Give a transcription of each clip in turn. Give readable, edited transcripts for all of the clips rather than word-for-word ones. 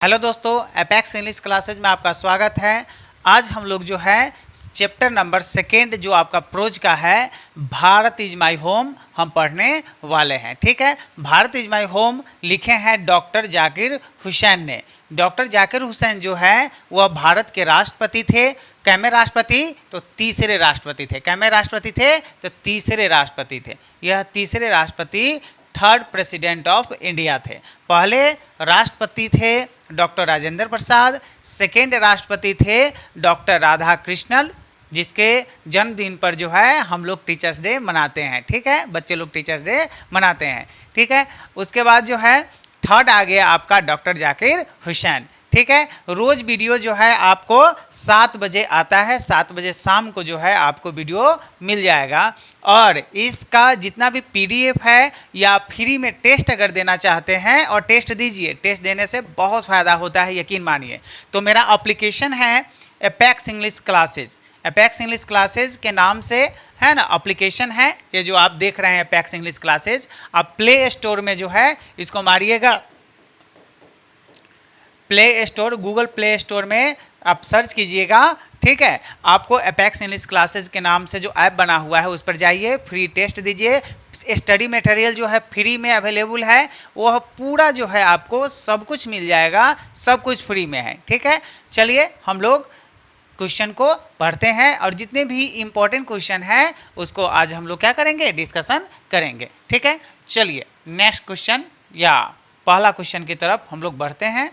Hello दोस्तों, apex English classes में आपका स्वागत है। आज हम लोग जो है चैप्टर नंबर 2 जो आपका प्रोज का है भारत इज माई होम हम पढ़ने वाले हैं। ठीक है, भारत इज माई होम लिखे हैं डॉक्टर जाकिर हुसैन ने। डॉक्टर जाकिर हुसैन जो है वह भारत के राष्ट्रपति थे। कैमे राष्ट्रपति? तो तीसरे राष्ट्रपति थे। कैमे राष्ट्रपति थे? तो तीसरे राष्ट्रपति थे। यह तीसरे राष्ट्रपति थर्ड प्रेसिडेंट ऑफ इंडिया थे। पहले राष्ट्रपति थे डॉक्टर राजेंद्र प्रसाद, सेकेंड राष्ट्रपति थे डॉक्टर राधा कृष्णन, जिसके जन्मदिन पर जो है हम लोग टीचर्स डे मनाते हैं। ठीक है, बच्चे लोग टीचर्स डे मनाते हैं। ठीक है, उसके बाद जो है थर्ड आ गया आपका डॉक्टर जाकिर हुसैन। ठीक है, रोज़ वीडियो जो है आपको 7 बजे आता है, 7 बजे शाम को जो है आपको वीडियो मिल जाएगा। और इसका जितना भी PDF है या फ्री में टेस्ट अगर देना चाहते हैं और टेस्ट दीजिए, टेस्ट देने से बहुत फ़ायदा होता है, यकीन मानिए। तो मेरा एप्लीकेशन है apex English classes. Apex English classes के नाम से है ना एप्लीकेशन है, ये जो आप देख रहे हैं एपेक्स इंग्लिश क्लासेज। आप प्ले स्टोर में जो है इसको मारिएगा, play store, Google play store में आप सर्च कीजिएगा। ठीक है, आपको एपेक्स इंग्लिश क्लासेज के नाम से जो ऐप बना हुआ है उस पर जाइए, फ्री टेस्ट दीजिए। स्टडी मटेरियल जो है फ्री में अवेलेबल है, वह पूरा जो है आपको सब कुछ मिल जाएगा, सब कुछ फ्री में है। ठीक है, चलिए हम लोग क्वेश्चन को पढ़ते हैं और जितने भी इम्पोर्टेंट क्वेश्चन हैं उसको आज हम लोग क्या करेंगे, डिस्कशन करेंगे। ठीक है, चलिए नेक्स्ट क्वेश्चन या पहला क्वेश्चन की तरफ हम लोग बढ़ते हैं।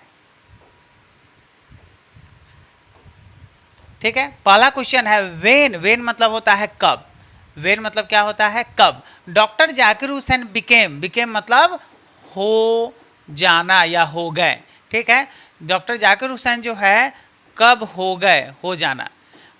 ठीक है, पहला क्वेश्चन है वेन। वेन मतलब होता है कब। वेन मतलब क्या होता है, कब। डॉक्टर जाकिर हुसैन बिकेम मतलब हो जाना या हो गए। ठीक है, डॉक्टर जाकिर हुसैन जो है कब हो गए, हो जाना।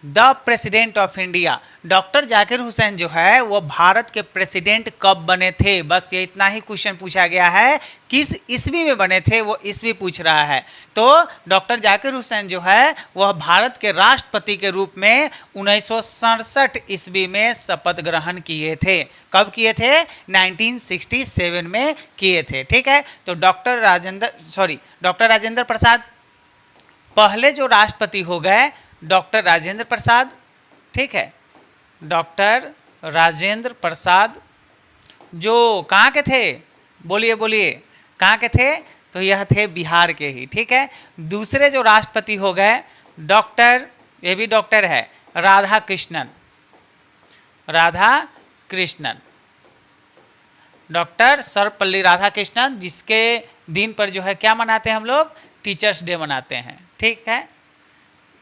The president of India, doctor Zakir Hussain जो है वो भारत के प्रेसिडेंट कब बने थे, बस ये इतना ही क्वेश्चन पूछा गया है। किस ईस्वी में बने थे वो ईस्वी पूछ रहा है। तो डॉक्टर जाकिर हुसैन जो है वह भारत के राष्ट्रपति के रूप में 1967 ईस्वी में शपथ ग्रहण किए थे। कब किए थे? 1967 में किए थे। ठीक है, तो डॉक्टर राजेंद्र प्रसाद पहले जो राष्ट्रपति हो गए, डॉक्टर राजेंद्र प्रसाद। ठीक है, डॉक्टर राजेंद्र प्रसाद जो कहाँ के थे, बोलिए बोलिए, कहाँ के थे? तो यह थे बिहार के ही। ठीक है, दूसरे जो राष्ट्रपति हो गए डॉक्टर, ये भी डॉक्टर है, राधा कृष्णन। डॉक्टर सर्वपल्ली राधाकृष्णन, जिसके दिन पर जो है क्या मनाते हैं हम लोग, टीचर्स डे मनाते हैं। ठीक है,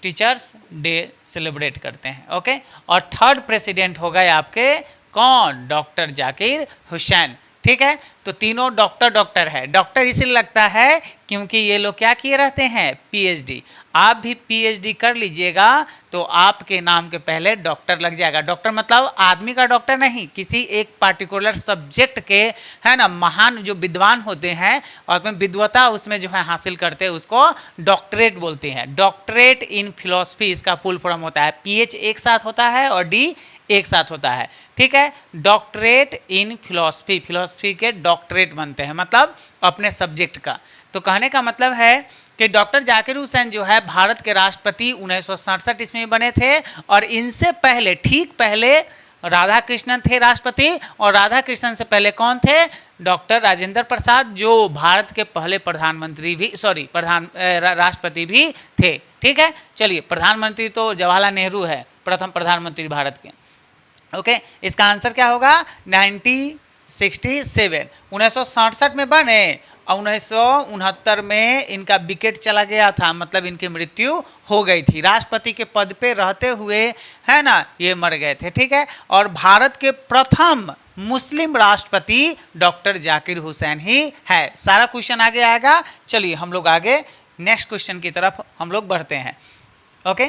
टीचर्स डे सेलिब्रेट करते हैं। ओके, और थर्ड प्रेसिडेंट हो गए आपके कौन, डॉक्टर जाकिर हुसैन। ठीक है, तो तीनों डॉक्टर है। डॉक्टर इसलिए लगता है क्योंकि ये लोग क्या किए रहते हैं, PhD। आप भी PhD कर लीजिएगा तो आपके नाम के पहले डॉक्टर लग जाएगा। डॉक्टर मतलब आदमी का डॉक्टर नहीं, किसी एक पार्टिकुलर सब्जेक्ट के, है ना, महान जो विद्वान होते हैं और अपनी विद्वता उसमें जो है हासिल करते हैं उसको डॉक्टरेट बोलते हैं। डॉक्टरेट इन फिलॉसफी इसका फुल फॉर्म होता है। PH एक साथ होता है और D एक साथ होता है। ठीक है, डॉक्टरेट इन फिलॉसफी, फिलॉसफी के डॉक्टरेट बनते हैं, मतलब अपने सब्जेक्ट का। तो कहने का मतलब है कि डॉक्टर जाकिर हुसैन जो है भारत के राष्ट्रपति 1967 ईस्वी में बने थे और इनसे पहले, ठीक पहले राधा कृष्णन थे राष्ट्रपति, और राधा कृष्णन से पहले कौन थे, डॉक्टर राजेंद्र प्रसाद, जो भारत के पहले प्रधानमंत्री भी, राष्ट्रपति भी थे। ठीक है, चलिए प्रधानमंत्री तो जवाहरलाल नेहरू है, प्रथम प्रधानमंत्री भारत के। ओके, इसका आंसर क्या होगा, 1967 में बने और 1969 में इनका विकेट चला गया था, मतलब इनकी मृत्यु हो गई थी। राष्ट्रपति के पद पे रहते हुए, है ना, ये मर गए थे। ठीक है, और भारत के प्रथम मुस्लिम राष्ट्रपति डॉक्टर जाकिर हुसैन ही है। सारा क्वेश्चन आगे आएगा। चलिए हम लोग आगे नेक्स्ट क्वेश्चन की तरफ हम लोग बढ़ते हैं। ओके,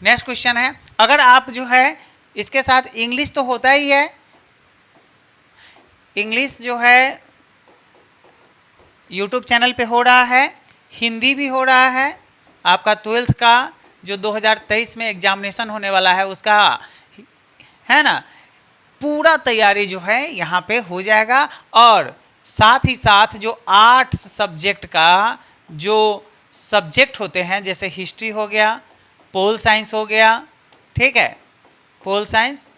नेक्स्ट क्वेश्चन है, अगर आप जो है इसके साथ इंग्लिश तो होता ही है, इंग्लिश जो है यूट्यूब चैनल पे हो रहा है, हिंदी भी हो रहा है। आपका 12th का जो 2023 में एग्जामिनेशन होने वाला है उसका, है ना, पूरा तैयारी जो है यहाँ पे हो जाएगा। और साथ ही साथ जो आर्ट्स सब्जेक्ट का जो सब्जेक्ट होते हैं, जैसे हिस्ट्री हो गया, पोल साइंस हो गया, ठीक है, पोल साइंस,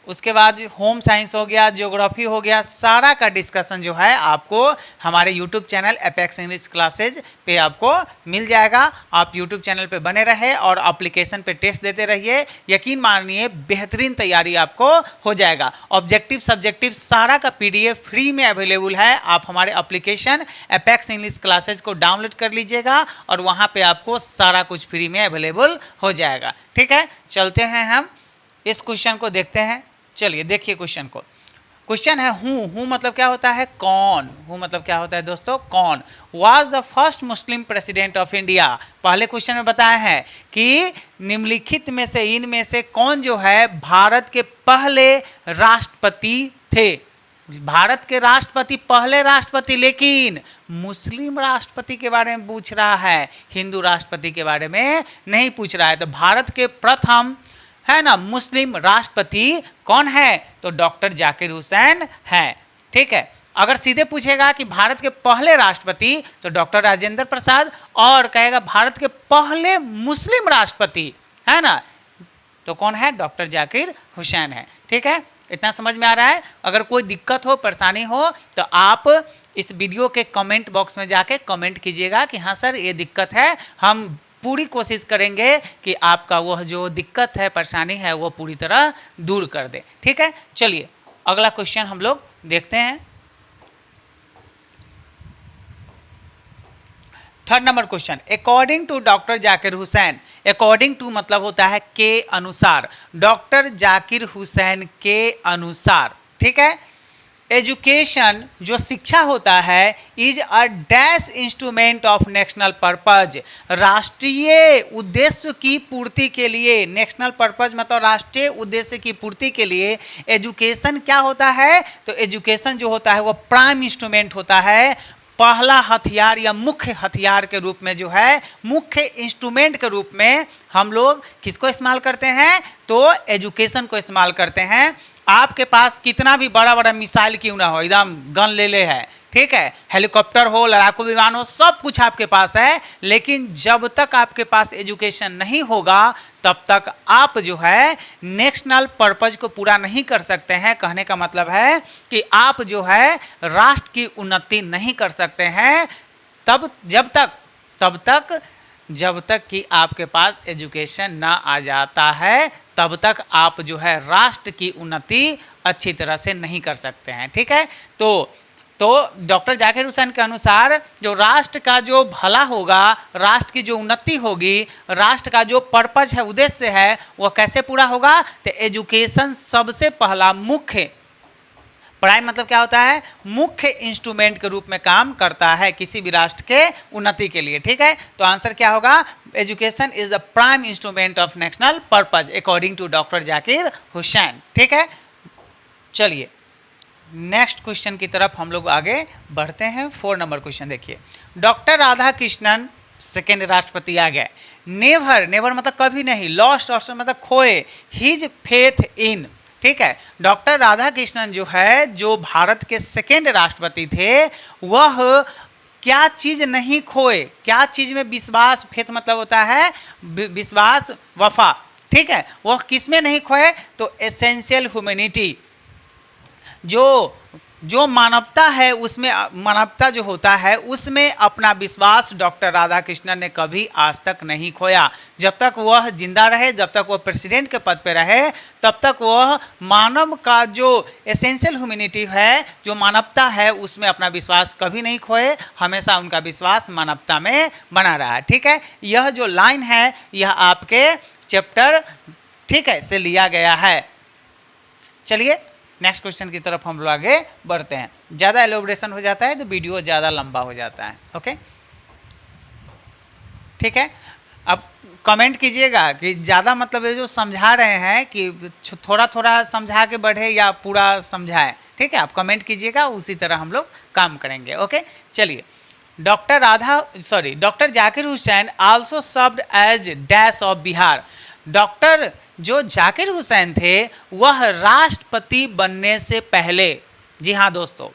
उसके बाद होम साइंस हो गया, ज्योग्राफी हो गया, सारा का डिस्कशन जो है आपको हमारे YouTube channel apex English classes पे आपको मिल जाएगा। आप यूट्यूब चैनल पे बने रहे और एप्लीकेशन पे टेस्ट देते रहिए, यकीन मानिए बेहतरीन तैयारी आपको हो जाएगा। ऑब्जेक्टिव सब्जेक्टिव सारा का PDF फ्री में अवेलेबल है। आप हमारे एप्लीकेशन एपेक्स इंग्लिश क्लासेज को डाउनलोड कर लीजिएगा और वहाँ पर आपको सारा कुछ फ्री में अवेलेबल हो जाएगा। ठीक है, चलते हैं हम इस क्वेश्चन को देखते हैं। चलिए देखिए क्वेश्चन को। क्वेश्चन है हूँ मतलब क्या होता है? कौन। हूँ मतलब क्या होता है दोस्तों? कौन was the first Muslim president of India. पहले क्वेश्चन में बताया है कि निम्नलिखित में से इनमें से कौन जो है भारत के पहले राष्ट्रपति थे। भारत के राष्ट्रपति, पहले राष्ट्रपति, लेकिन मुस्लिम राष्ट्रपति के बारे में पूछ रहा है, हिंदू राष्ट्रपति के बारे में नहीं पूछ रहा है। तो भारत के प्रथम है ना मुस्लिम राष्ट्रपति कौन है? तो डॉक्टर जाकिर हुसैन है। ठीक है, अगर सीधे पूछेगा कि भारत के पहले राष्ट्रपति तो डॉक्टर राजेंद्र प्रसाद, और कहेगा भारत के पहले मुस्लिम राष्ट्रपति है ना तो कौन है? डॉक्टर जाकिर हुसैन है। ठीक है, इतना समझ में आ रहा है? अगर कोई दिक्कत हो, परेशानी हो तो आप इस वीडियो के कमेंट बॉक्स में जाके कमेंट कीजिएगा कि हाँ सर ये दिक्कत है। हम पूरी कोशिश करेंगे कि आपका वह जो दिक्कत है, परेशानी है, वो पूरी तरह दूर कर दे। ठीक है, चलिए अगला क्वेश्चन हम लोग देखते हैं। Third number question, according to doctor Zakir Hussain. According to मतलब होता है के अनुसार, डॉक्टर जाकिर हुसैन के अनुसार। ठीक है, एजुकेशन जो शिक्षा होता है is a dash instrument of national purpose. राष्ट्रीय उद्देश्य की पूर्ति के लिए, नेशनल पर्पज मतलब राष्ट्रीय उद्देश्य की पूर्ति के लिए एजुकेशन क्या होता है? तो एजुकेशन जो होता है वो प्राइम इंस्ट्रूमेंट होता है, पहला हथियार या मुख्य हथियार के रूप में जो है, मुख्य इंस्ट्रूमेंट के रूप में हम लोग किसको इस्तेमाल करते हैं? तो एजुकेशन को इस्तेमाल करते हैं। आपके पास कितना भी बड़ा बड़ा मिसाइल क्यों ना हो, एकदम गन ले है, ठीक है, हेलीकॉप्टर हो, लड़ाकू विमान हो, सब कुछ आपके पास है, लेकिन जब तक आपके पास एजुकेशन नहीं होगा तब तक आप जो है नेशनल पर्पज को पूरा नहीं कर सकते हैं। कहने का मतलब है कि आप जो है राष्ट्र की उन्नति नहीं कर सकते हैं जब तक कि आपके पास एजुकेशन ना आ जाता है, तब तक आप जो है राष्ट्र की उन्नति अच्छी तरह से नहीं कर सकते हैं। ठीक है, तो डॉक्टर जाकिर हुसैन के अनुसार जो राष्ट्र का जो भला होगा, राष्ट्र की जो उन्नति होगी, राष्ट्र का जो पर्पज है, उद्देश्य है, वह कैसे पूरा होगा? तो एजुकेशन सबसे पहला मुख्य, प्राइम मतलब क्या होता है? मुख्य इंस्ट्रूमेंट के रूप में काम करता है किसी भी राष्ट्र के उन्नति के लिए। ठीक है, तो आंसर क्या होगा? Education is the prime instrument of national purpose according to doctor Zakir Hussain. ठीक है, चलिए नेक्स्ट क्वेश्चन की तरफ हम लोग आगे बढ़ते हैं। 4 नंबर क्वेश्चन देखिए, डॉक्टर राधा कृष्णन सेकेंड राष्ट्रपति आ गए। नेवर मतलब कभी नहीं, लॉस्ट ऑप्शन मतलब खोए, हिज फेथ इन। ठीक है, डॉक्टर राधा कृष्णन जो है, जो भारत के सेकेंड राष्ट्रपति थे, वह क्या चीज़ नहीं खोए? क्या चीज़ में विश्वास, फेथ मतलब होता है विश्वास, वफा। ठीक है, वह किस में नहीं खोए? तो एसेंशियल ह्यूमैनिटी, जो मानवता है, उसमें मानवता जो होता है उसमें अपना विश्वास डॉक्टर राधा कृष्णन ने कभी आज तक नहीं खोया। जब तक वह जिंदा रहे, जब तक वह प्रेसिडेंट के पद पे रहे, तब तक वह मानव का जो एसेंशियल ह्यूमैनिटी है, जो मानवता है, उसमें अपना विश्वास कभी नहीं खोए, हमेशा उनका विश्वास मानवता में बना रहा है। ठीक है, यह जो लाइन है यह आपके चैप्टर, ठीक है, से लिया गया है। चलिए नेक्स्ट क्वेश्चन की तरफ हम लोग आगे बढ़ते हैं। ज़्यादा एलोब्रेशन हो जाता है तो वीडियो ज़्यादा लंबा हो जाता है। ओके, ठीक है, अब कमेंट कीजिएगा कि ज़्यादा मतलब ये जो समझा रहे हैं कि थोड़ा थोड़ा समझा के बढ़े या पूरा समझाए। ठीक है, आप कमेंट कीजिएगा, उसी तरह हम लोग काम करेंगे। ओके, चलिए, doctor Zakir Hussain also served as dash of Bihar. Doctor जो जाकिर हुसैन थे वह राष्ट्रपति बनने से पहले, जी हाँ दोस्तों,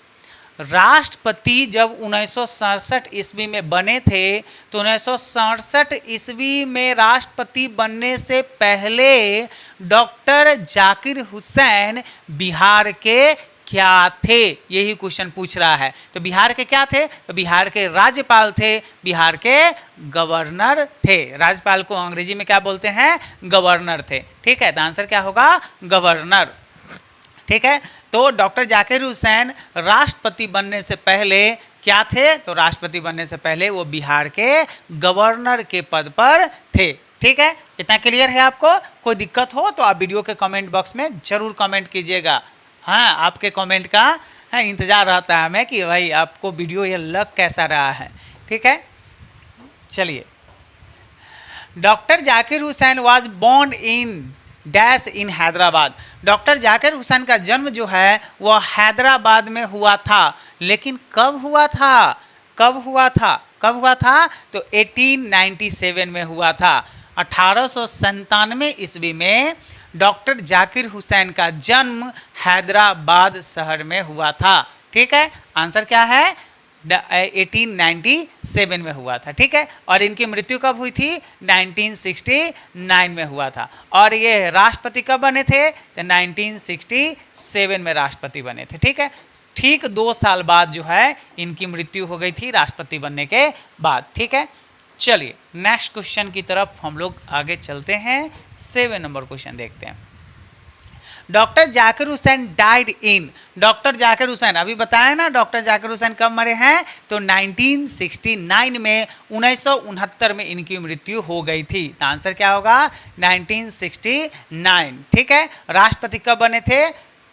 राष्ट्रपति जब 1967 ईस्वी में बने थे तो 1967 ईस्वी में राष्ट्रपति बनने से पहले डॉक्टर जाकिर हुसैन बिहार के क्या थे, यही क्वेश्चन पूछ रहा है। तो बिहार के क्या थे? तो बिहार के राज्यपाल थे, बिहार के गवर्नर थे। राज्यपाल को अंग्रेजी में क्या बोलते हैं? गवर्नर थे। ठीक है, तो आंसर क्या होगा? गवर्नर। ठीक है, तो डॉक्टर जाकिर हुसैन राष्ट्रपति बनने से पहले क्या थे? तो राष्ट्रपति बनने से पहले वो बिहार के गवर्नर के पद पर थे। ठीक है, इतना क्लियर है आपको? कोई दिक्कत हो तो आप वीडियो के कमेंट बॉक्स में जरूर कमेंट कीजिएगा। हाँ, आपके कमेंट का इंतज़ार रहता है हमें कि भाई आपको वीडियो ये लग कैसा रहा है। ठीक है, चलिए। Doctor Zakir Hussain was born in dash in Hyderabad. Doctor Zakir Hussain का जन्म जो है वह हैदराबाद में हुआ था, लेकिन कब हुआ था? कब हुआ था? कब हुआ था? तो 1897 में हुआ था। 1897 ईस्वी में डॉक्टर जाकिर हुसैन का जन्म हैदराबाद शहर में हुआ था। ठीक है, आंसर क्या है? 1897 में हुआ था। ठीक है, और इनकी मृत्यु कब हुई थी? 1969 में हुआ था। और ये राष्ट्रपति कब बने थे? तो 1967 में राष्ट्रपति बने थे। ठीक है, ठीक 2 साल बाद जो है इनकी मृत्यु हो गई थी राष्ट्रपति बनने के बाद। ठीक है, चलिए नेक्स्ट क्वेश्चन की तरफ हम लोग आगे चलते हैं। 7 नंबर क्वेश्चन देखते हैं। Doctor Zakir Hussain died in. Doctor Zakir Hussain अभी बताया ना, डॉक्टर जाकिर हुसैन कब मरे हैं? तो 1969 में, 1969 में इनकी मृत्यु हो गई थी। तो आंसर क्या होगा? 1969। ठीक है, राष्ट्रपति कब बने थे?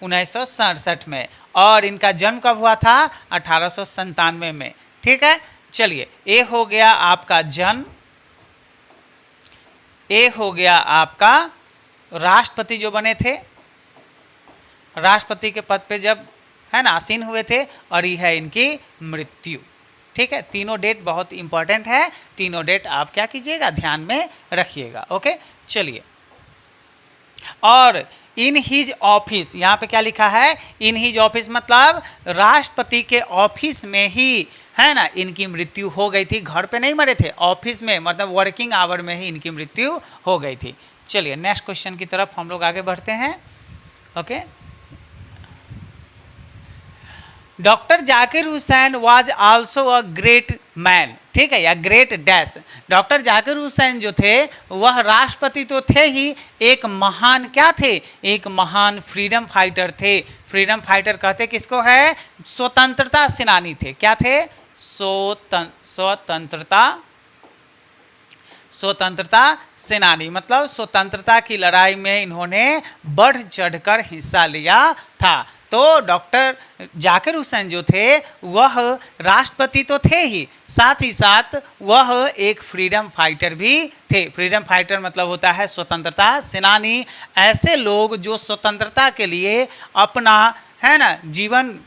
1967 में। और इनका जन्म कब हुआ था? 1897 में। ठीक है, चलिए, ए हो गया आपका जन्म, ए हो गया आपका राष्ट्रपति जो बने थे, राष्ट्रपति के पद पे जब है ना आसीन हुए थे, और ये है इनकी मृत्यु। ठीक है, तीनों डेट बहुत इंपॉर्टेंट है, तीनों डेट आप क्या कीजिएगा? ध्यान में रखिएगा। ओके, चलिए। और इन हिज ऑफिस, यहाँ पे क्या लिखा है? इन हिज ऑफिस मतलब राष्ट्रपति के ऑफिस में ही है ना इनकी मृत्यु हो गई थी। घर पे नहीं मरे थे, ऑफिस में, मतलब वर्किंग आवर में ही इनकी मृत्यु हो गई थी। चलिए नेक्स्ट क्वेश्चन की तरफ हम लोग आगे बढ़ते हैं। Okay, doctor Zakir Hussain was also a great man. ठीक है, या great dash. Doctor Zakir Hussain जो थे वह राष्ट्रपति तो थे ही, एक महान क्या थे? एक महान फ्रीडम फाइटर थे। फ्रीडम फाइटर कहते किसको है? स्वतंत्रता सेनानी थे। क्या थे? स्वतंत्रता सेनानी, मतलब स्वतंत्रता की लड़ाई में इन्होंने बढ़ चढ़कर हिस्सा लिया था। तो डॉक्टर जाकिर हुसैन जो थे वह राष्ट्रपति तो थे ही, साथ ही साथ वह एक फ्रीडम फाइटर भी थे। फ्रीडम फाइटर मतलब होता है स्वतंत्रता सेनानी। ऐसे लोग जो स्वतंत्रता के लिए अपना है ना जीवन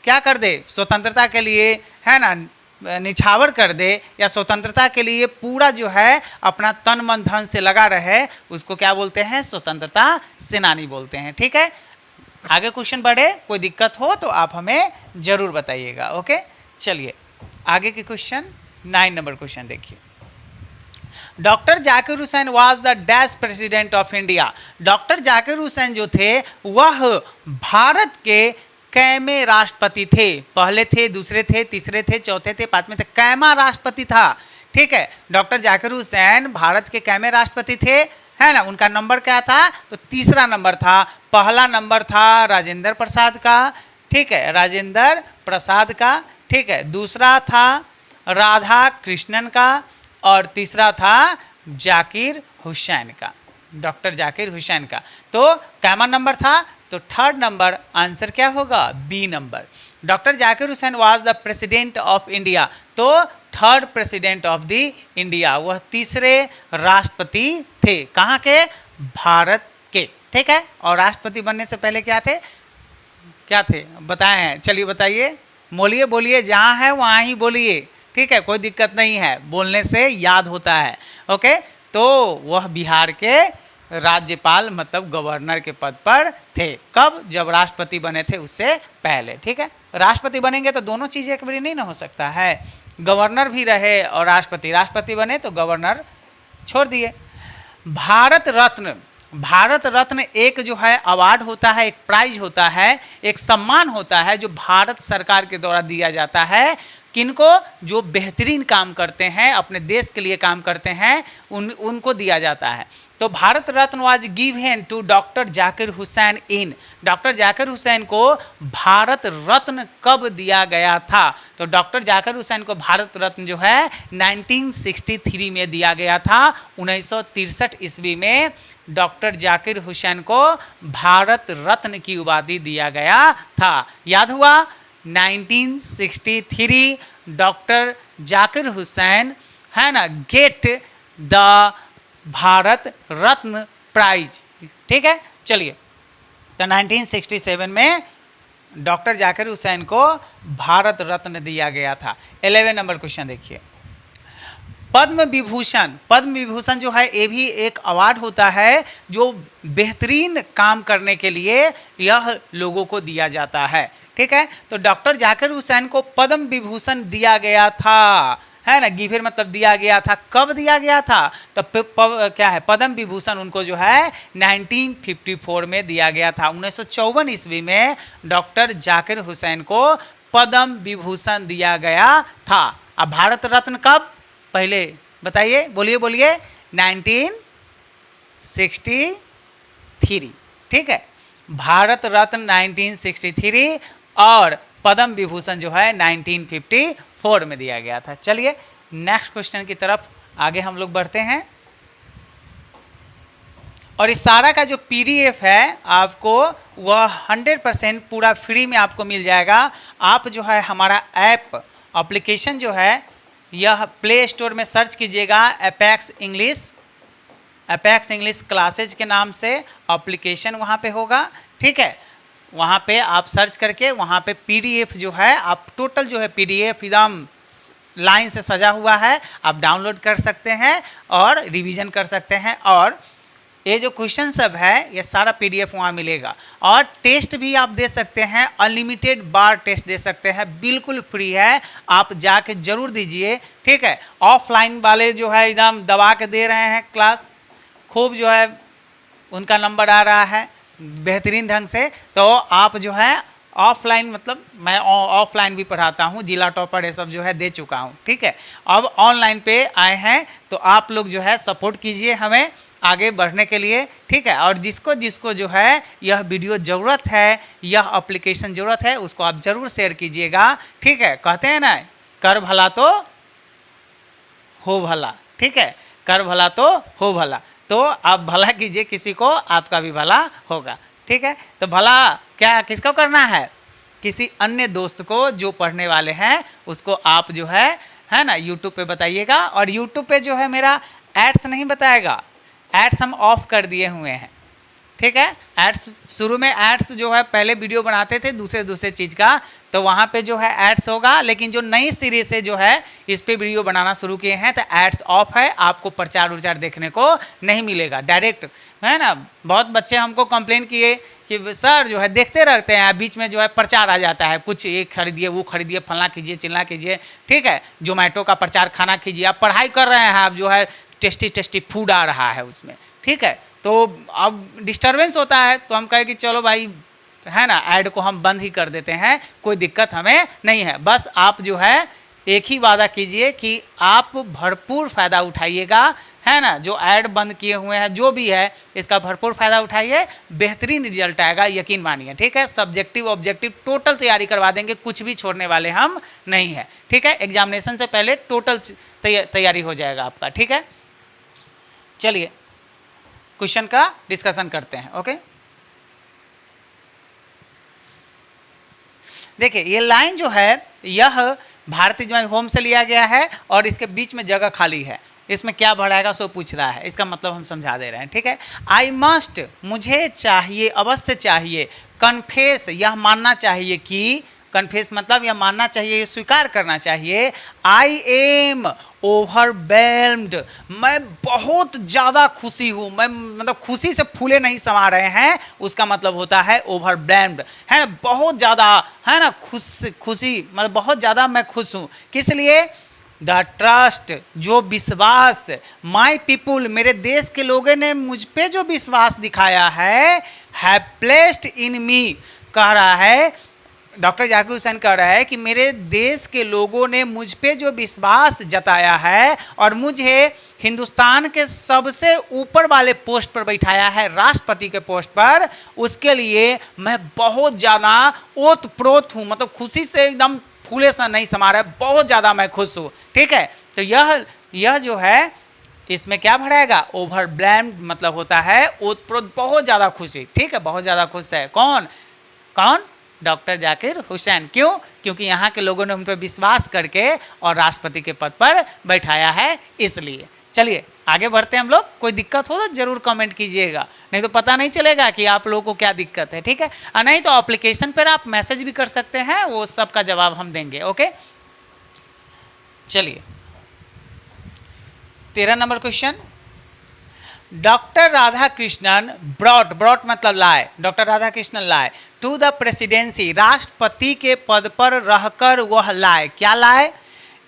क्या कर दे, स्वतंत्रता के लिए है ना निछावर कर दे, या स्वतंत्रता के लिए पूरा जो है अपना तन मन धन से लगा रहे, उसको क्या बोलते हैं? स्वतंत्रता सेनानी बोलते हैं। ठीक है, आगे क्वेश्चन बढ़े, कोई दिक्कत हो तो आप हमें जरूर बताइएगा। ओके, चलिए आगे के क्वेश्चन 9 नंबर क्वेश्चन देखिए। Doctor Zakir Hussain was the dash president of India. Doctor Zakir Hussain जो थे वह भारत के कैमे राष्ट्रपति थे? पहले थे, दूसरे थे, तीसरे थे, चौथे थे, पांचवें थे, कैमा राष्ट्रपति था। ठीक है, डॉक्टर जाकिर हुसैन भारत के कैमे राष्ट्रपति थे, है ना। उनका नंबर क्या था? तो तीसरा नंबर था। पहला नंबर था राजेंद्र प्रसाद का, ठीक है, राजेंद्र प्रसाद का, ठीक है। दूसरा था राधा कृष्णन का, और तीसरा था जाकिर हुसैन का, डॉक्टर जाकिर हुसैन का। तो कैमा नंबर था, तो थर्ड नंबर आंसर क्या होगा? B number. Doctor Zakir Hussain was the president of India, तो third president of the India, वह तीसरे राष्ट्रपति थे। कहाँ के? भारत के, ठीक है। और राष्ट्रपति बनने से पहले क्या थे? क्या थे बताए हैं? चलिए बताइए, बोलिए बोलिए, जहाँ है वहाँ ही बोलिए, ठीक है, कोई दिक्कत नहीं है, बोलने से याद होता है। ओके, तो वह बिहार के राज्यपाल मतलब गवर्नर के पद पर थे। कब? जब राष्ट्रपति बने थे उससे पहले। ठीक है, राष्ट्रपति बनेंगे तो दोनों चीज़ एक बारी नहीं ना हो सकता है, गवर्नर भी रहे और राष्ट्रपति बने तो गवर्नर छोड़ दिए। भारत रत्न एक जो है अवार्ड होता है, एक प्राइज होता है, एक सम्मान होता है जो भारत सरकार के द्वारा दिया जाता है। किनको? जो बेहतरीन काम करते हैं, अपने देश के लिए काम करते हैं, उनको दिया जाता है। तो Bharat Ratna was given to doctor Zakir Hussain in, doctor Zakir Hussain को भारत रत्न कब दिया गया था? तो डॉक्टर जाकिर हुसैन को भारत रत्न जो है 1963 में दिया गया था। 1963 ईस्वी में डॉक्टर जाकिर हुसैन को भारत रत्न की उपाधि दिया गया था। याद हुआ? 1963 डॉक्टर जाकिर हुसैन है ना get the Bharat Ratna prize. ठीक है, चलिए, तो 1967 में डॉक्टर जाकिर हुसैन को भारत रत्न दिया गया था। 11 नंबर क्वेश्चन देखिए, पद्म विभूषण जो है ये भी एक अवार्ड होता है जो बेहतरीन काम करने के लिए यह लोगों को दिया जाता है। ठीक है, तो डॉक्टर जाकिर हुसैन को पद्म विभूषण दिया गया था, है ना, गिवन मतलब दिया गया था। कब दिया गया था? तो क्या है, पद्म विभूषण उनको जो है 1954 में दिया गया था। 1954 ईस्वी में डॉक्टर जाकिर हुसैन को पद्म विभूषण दिया गया था। अब भारत रत्न कब? पहले बताइए, बोलिए 1963। ठीक है, भारत रत्न 1963 और पद्म विभूषण जो है 1954 में दिया गया था। चलिए नेक्स्ट क्वेश्चन की तरफ आगे हम लोग बढ़ते हैं। और इस सारा का जो पीडीएफ है आपको वह 100% पूरा फ्री में आपको मिल जाएगा। आप जो है हमारा ऐप एप्लीकेशन जो है यह प्ले स्टोर में सर्च कीजिएगा, अपेक्स इंग्लिश क्लासेज के नाम से एप्लीकेशन वहाँ पे होगा। ठीक है, वहाँ पे आप सर्च करके वहाँ पे पीडीएफ जो है आप टोटल जो है पीडीएफ एकदम लाइन से सजा हुआ है, आप डाउनलोड कर सकते हैं और रिवीजन कर सकते हैं। और ये जो क्वेश्चन सब है ये सारा पीडीएफ वहाँ मिलेगा। और टेस्ट भी आप दे सकते हैं, अनलिमिटेड बार टेस्ट दे सकते हैं, बिल्कुल फ्री है, आप जाके जरूर दीजिए। ठीक है, ऑफलाइन वाले जो है एकदम दबा के दे रहे हैं क्लास, खूब जो है उनका नंबर आ रहा है बेहतरीन ढंग से। तो आप जो है ऑफलाइन, मतलब मैं ऑफलाइन भी पढ़ाता हूँ, जिला टॉपर ये सब जो है दे चुका हूँ। ठीक है, अब ऑनलाइन पे आए हैं तो आप लोग जो है सपोर्ट कीजिए हमें आगे बढ़ने के लिए। ठीक है, और जिसको जिसको जो है यह वीडियो ज़रूरत है, यह एप्लीकेशन ज़रूरत है, उसको आप ज़रूर शेयर कीजिएगा। ठीक है, कहते हैं ना, कर भला तो हो भला। ठीक है, कर भला तो हो भला, तो आप भला कीजिए किसी को, आपका भी भला होगा। ठीक है, तो भला क्या किसको करना है? किसी अन्य दोस्त को जो पढ़ने वाले हैं उसको आप जो है ना यूट्यूब पे बताइएगा। और यूट्यूब पे जो है मेरा एड्स नहीं बताएगा, एड्स हम ऑफ कर दिए हुए हैं। ठीक है, एड्स शुरू में एड्स जो है पहले वीडियो बनाते थे दूसरे चीज़ का, तो वहाँ पे जो है एड्स होगा, लेकिन जो नई सीरीज से जो है इस पे वीडियो बनाना शुरू किए हैं तो एड्स ऑफ है, आपको प्रचार उचार देखने को नहीं मिलेगा, डायरेक्ट, है ना। बहुत बच्चे हमको कंप्लेन किए कि सर जो है देखते रहते हैं, बीच में जो है प्रचार आ जाता है, कुछ ये खरीदिए वो खरीदिए, फलना कीजिए चिल्ला कीजिए। ठीक है, जोमेटो का प्रचार, खाना कीजिए, आप पढ़ाई कर रहे हैं, आप जो है टेस्टी फूड आ रहा है उसमें। ठीक है, तो अब डिस्टर्बेंस होता है, तो हम कहे कि चलो भाई, है ना, ऐड को हम बंद ही कर देते हैं, कोई दिक्कत हमें नहीं है। बस आप जो है एक ही वादा कीजिए कि आप भरपूर फ़ायदा उठाइएगा, है ना, जो ऐड बंद किए हुए हैं जो भी है इसका भरपूर फ़ायदा उठाइए, बेहतरीन रिजल्ट आएगा, यकीन मानिए। ठीक है, सब्जेक्टिव ऑब्जेक्टिव टोटल तैयारी करवा देंगे, कुछ भी छोड़ने वाले हम नहीं है। ठीक है, एग्जामिनेशन से पहले टोटल तैयारी हो जाएगा आपका। ठीक है, चलिए क्वेश्चन का डिस्कशन करते हैं। ओके, देखिए ये लाइन जो है यह भारतीय जो होम से लिया गया है और इसके बीच में जगह खाली है, इसमें क्या भराएगा सो पूछ रहा है, इसका मतलब हम समझा दे रहे हैं। ठीक है, आई मस्ट मुझे चाहिए, अवश्य चाहिए, कन्फेस यह मानना चाहिए कि कन्फेस मतलब यह मानना चाहिए, ये स्वीकार करना चाहिए, आई एम ओवरवेल्म्ड, मैं बहुत ज़्यादा खुशी हूँ, मैं मतलब खुशी से फूले नहीं समा रहे हैं, उसका मतलब होता है ओवरवेल्म्ड, है ना, बहुत ज़्यादा, है ना, खुशी मतलब बहुत ज़्यादा मैं खुश हूँ। किस लिए? द ट्रस्ट, जो विश्वास, माई पीपुल, मेरे देश के लोगों ने मुझ पे जो विश्वास दिखाया है, हैव प्लेस्ड इन मी, कह रहा है डॉक्टर जाकिर हुसैन कह रहा है कि मेरे देश के लोगों ने मुझ पे जो विश्वास जताया है और मुझे हिंदुस्तान के सबसे ऊपर वाले पोस्ट पर बैठाया है, राष्ट्रपति के पोस्ट पर, उसके लिए मैं बहुत ज़्यादा ओतप्रोत हूँ, मतलब खुशी से एकदम फूले सा नहीं समा रहा है, बहुत ज़्यादा मैं खुश हूँ। ठीक है, तो यह जो है इसमें क्या भरेगा? ओवरवेल्म्ड मतलब होता है ओतप्रोत, बहुत ज़्यादा खुशी। ठीक है, बहुत ज़्यादा खुश है। कौन? डॉक्टर जाकिर हुसैन। क्यों? क्योंकि यहाँ के लोगों ने उन पर विश्वास करके और राष्ट्रपति के पद पर बैठाया है, इसलिए। चलिए आगे बढ़ते हैं हम लोग। कोई दिक्कत हो तो जरूर कमेंट कीजिएगा, नहीं तो पता नहीं चलेगा कि आप लोगों को क्या दिक्कत है। ठीक है, और नहीं तो एप्लीकेशन पर आप मैसेज भी कर सकते हैं, वो सब का जवाब हम देंगे। ओके, चलिए 13 number question. Doctor Radhakrishnan brought मतलब लाए, डॉक्टर राधाकृष्णन लाए टू द प्रेसिडेंसी, राष्ट्रपति के पद पर रहकर वह लाए, क्या लाए?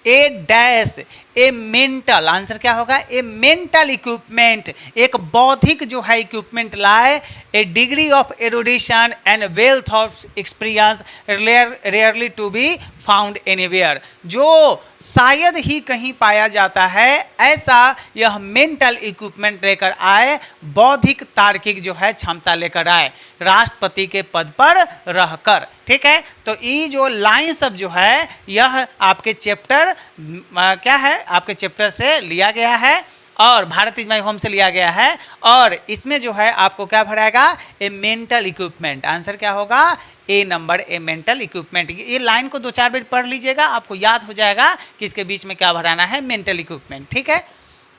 ए डैश, ए मेंटल, आंसर क्या होगा? ए मेंटल इक्विपमेंट, एक बौद्धिक जो है इक्विपमेंट लाए, a degree of erudition and wealth of experience rarely to be found anywhere, जो शायद ही कहीं पाया जाता है, ऐसा यह मेंटल इक्विपमेंट लेकर आए, बौद्धिक तार्किक जो है क्षमता लेकर आए, राष्ट्रपति के पद पर रहकर। ठीक है, तो ये जो लाइन सब जो है यह आपके चैप्टर क्या है, आपके चैप्टर से लिया गया है और भारत इज माय होम से लिया गया है, और इसमें जो है आपको क्या भराएगा? A mental equipment. आंसर क्या होगा? A number, a mental equipment. ये लाइन को 2-4 बार पढ़ लीजिएगा, आपको याद हो जाएगा कि इसके बीच में क्या भराना है, मेंटल इक्विपमेंट। ठीक है,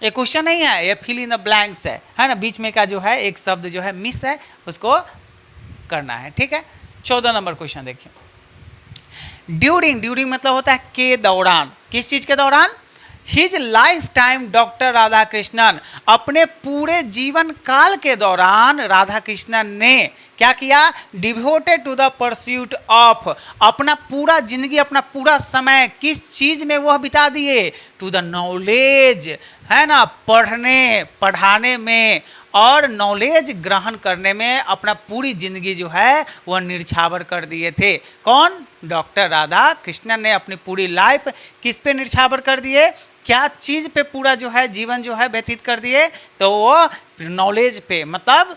ये क्वेश्चन नहीं है, ये फिल इन द ब्लैंक्स है ना, बीच में का जो है एक शब्द जो है मिस है, उसको करना है। ठीक है, 14 नंबर क्वेश्चन देखिए। ड्यूरिंग मतलब होता है के दौरान, किस चीज के दौरान? His life time, doctor Radhakrishnan अपने पूरे जीवन काल के दौरान राधाकृष्णन ने क्या किया? Devoted to the pursuit of, अपना पूरा जिंदगी, अपना पूरा समय किस चीज में वह बिता दिए? टू द नॉलेज, है ना, पढ़ाने में और नॉलेज ग्रहण करने में अपना पूरी जिंदगी जो है वह निछावर कर दिए थे। कौन? डॉक्टर राधाकृष्णन ने अपनी पूरी लाइफ किस पे निछावर कर दिए? क्या चीज़ पे पूरा जो है जीवन जो है व्यतीत कर दिए? तो वो नॉलेज पे, मतलब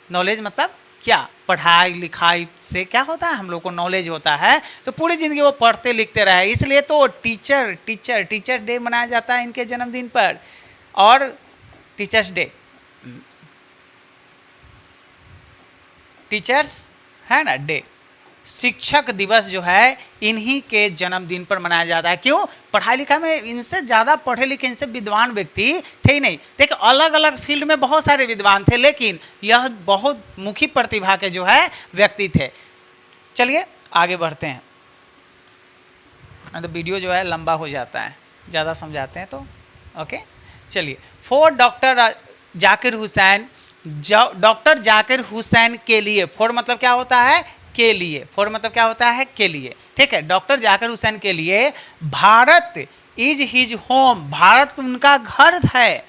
नॉलेज मतलब क्या? पढ़ाई लिखाई से क्या होता है, हम लोग को नॉलेज होता है, तो पूरी ज़िंदगी वो पढ़ते लिखते रहे, इसलिए तो टीचर डे मनाया जाता है इनके जन्मदिन पर, और टीचर्स डे, टीचर्स है ना डे, शिक्षक दिवस जो है इन्हीं के जन्मदिन पर मनाया जाता है। क्यों? पढ़ाई लिखाई में इनसे ज़्यादा पढ़े लिखे, इनसे विद्वान व्यक्ति थे ही नहीं। देखिए अलग अलग फील्ड में बहुत सारे विद्वान थे, लेकिन यह बहुत मुखी प्रतिभा के जो है व्यक्ति थे। चलिए आगे बढ़ते हैं, तो वीडियो जो है लंबा हो जाता है, ज़्यादा समझाते हैं तो। ओके, चलिए। For doctor Zakir Hussain, doctor Zakir Hussain के लिए, फॉर मतलब क्या होता है? के लिए। फॉर मतलब क्या होता है? के लिए। ठीक है, डॉक्टर जाकिर हुसैन के लिए Bharat is his home, Bharat उनका घर है,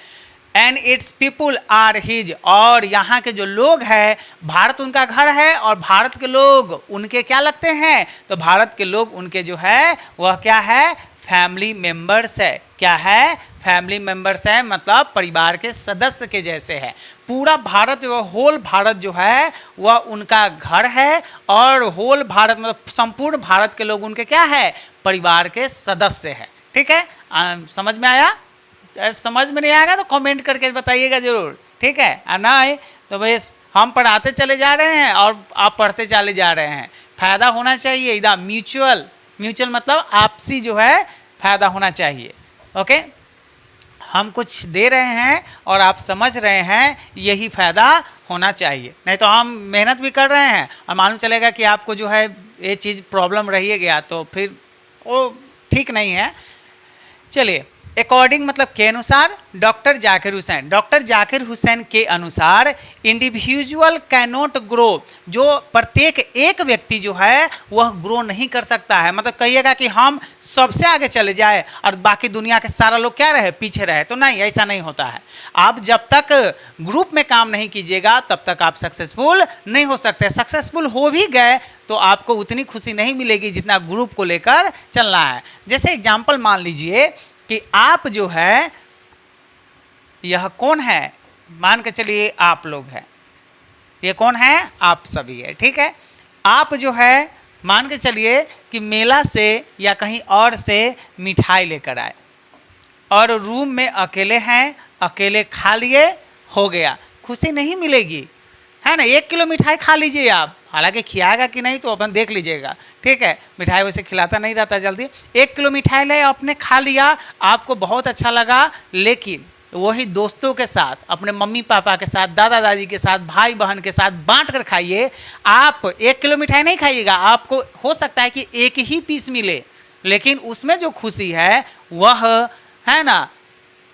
and its people are his, और यहाँ के जो लोग हैं भारत उनका घर है और भारत के लोग उनके क्या लगते हैं? तो भारत के लोग उनके जो है वह क्या है? फैमिली मेंबर्स है। क्या है? फैमिली मेंबर्स है, मतलब परिवार के सदस्य के जैसे है। पूरा भारत जो होल भारत जो है वह उनका घर है, और होल भारत मतलब संपूर्ण भारत के लोग उनके क्या है? परिवार के सदस्य है। ठीक है, समझ में आया? समझ में नहीं आएगा तो कमेंट करके बताइएगा जरूर। ठीक है, और नहीं तो बस हम पढ़ाते चले जा रहे हैं और आप पढ़ते चले जा रहे हैं, फायदा होना चाहिए। इधर म्यूचुअल मतलब आपसी जो है फायदा होना चाहिए। ओके, हम कुछ दे रहे हैं और आप समझ रहे हैं, यही फायदा होना चाहिए। नहीं तो हम मेहनत भी कर रहे हैं और मालूम चलेगा कि आपको जो है ये चीज़ प्रॉब्लम रही गया तो फिर वो ठीक नहीं है। चलिए, अकॉर्डिंग मतलब के अनुसार, डॉक्टर जाकिर हुसैन के अनुसार इंडिविजुअल कैन नॉट ग्रो, जो प्रत्येक एक व्यक्ति जो है वह ग्रो नहीं कर सकता है। मतलब कहिएगा कि हम सबसे आगे चले जाए और बाकी दुनिया के सारा लोग क्या रहे, पीछे रहे, तो नहीं, ऐसा नहीं होता है। आप जब तक ग्रुप में काम नहीं कीजिएगा तब तक आप सक्सेसफुल नहीं हो सकते। सक्सेसफुल हो भी गए तो आपको उतनी खुशी नहीं मिलेगी जितना ग्रुप को लेकर चलना है। जैसे एग्जाम्पल मान लीजिए कि आप जो है, यह कौन है, मान के चलिए आप लोग हैं, ये कौन है, आप सभी है, ठीक है। आप जो है मान के चलिए कि मेला से या कहीं और से मिठाई लेकर आए और रूम में अकेले हैं, अकेले खा लिए, हो गया, खुशी नहीं मिलेगी, है ना। 1 किलो मिठाई खा लीजिए आप, हालांकि खिलाएगा कि नहीं तो अपन देख लीजिएगा, ठीक है, मिठाई वैसे खिलाता नहीं रहता जल्दी। 1 किलो मिठाई ले आपने खा लिया, आपको बहुत अच्छा लगा, लेकिन वही दोस्तों के साथ, अपने मम्मी पापा के साथ, दादा दादी के साथ, भाई बहन के साथ बांट कर खाइए। आप 1 किलो मिठाई नहीं खाइएगा, आपको हो सकता है कि 1 ही पीस मिले, लेकिन उसमें जो खुशी है वह, है ना,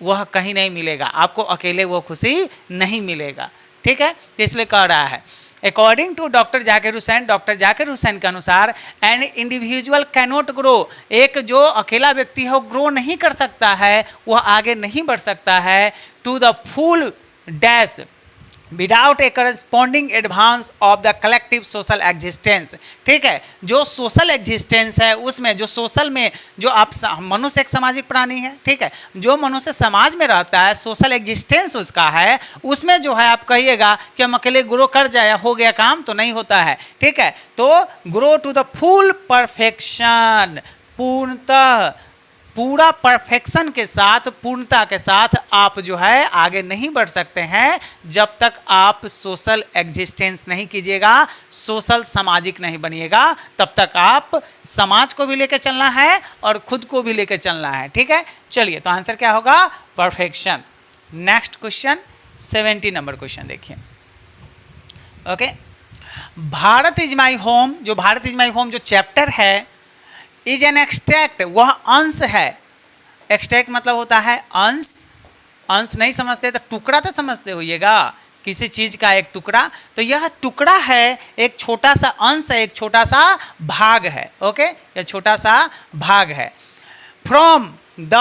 वह कहीं नहीं मिलेगा, आपको अकेले वो खुशी नहीं मिलेगा, ठीक है। तो इसलिए कह रहा है according to doctor Zakir Hussain के अनुसार एन इंडिविजुअल कैनॉट ग्रो, एक जो अकेला व्यक्ति है वो ग्रो नहीं कर सकता है, वह आगे नहीं बढ़ सकता है to the full dash without a corresponding advance of the collective social existence, ठीक है। जो सोशल एग्जिस्टेंस है उसमें, जो सोशल में, जो आप मनुष्य एक सामाजिक प्राणी है, ठीक है, जो मनुष्य समाज में रहता है, सोशल एग्जिस्टेंस उसका है, उसमें जो है आप कहिएगा कि हम अकेले ग्रो कर जाए, हो गया काम, तो नहीं होता है, ठीक है। तो grow to the full perfection, पूर्णतः पूरा परफेक्शन के साथ, पूर्णता के साथ आप जो है आगे नहीं बढ़ सकते हैं जब तक आप सोशल एग्जिस्टेंस नहीं कीजिएगा, सोशल सामाजिक नहीं बनिएगा, तब तक आप समाज को भी लेकर चलना है और खुद को भी लेकर चलना है, ठीक है। चलिए, तो आंसर क्या होगा, perfection. Next question 70 number question देखिए। Okay, Bharat is my home, जो भारत इज माई होम जो चैप्टर है, इज एन एक्सट्रैक्ट, वह अंश है। एक्सट्रैक्ट मतलब होता है अंश, अंश नहीं समझते तो टुकड़ा तो समझते होइएगा, किसी चीज का एक टुकड़ा, तो यह टुकड़ा है, एक छोटा सा अंश है, एक छोटा सा भाग है, ओके, यह छोटा सा भाग है। From the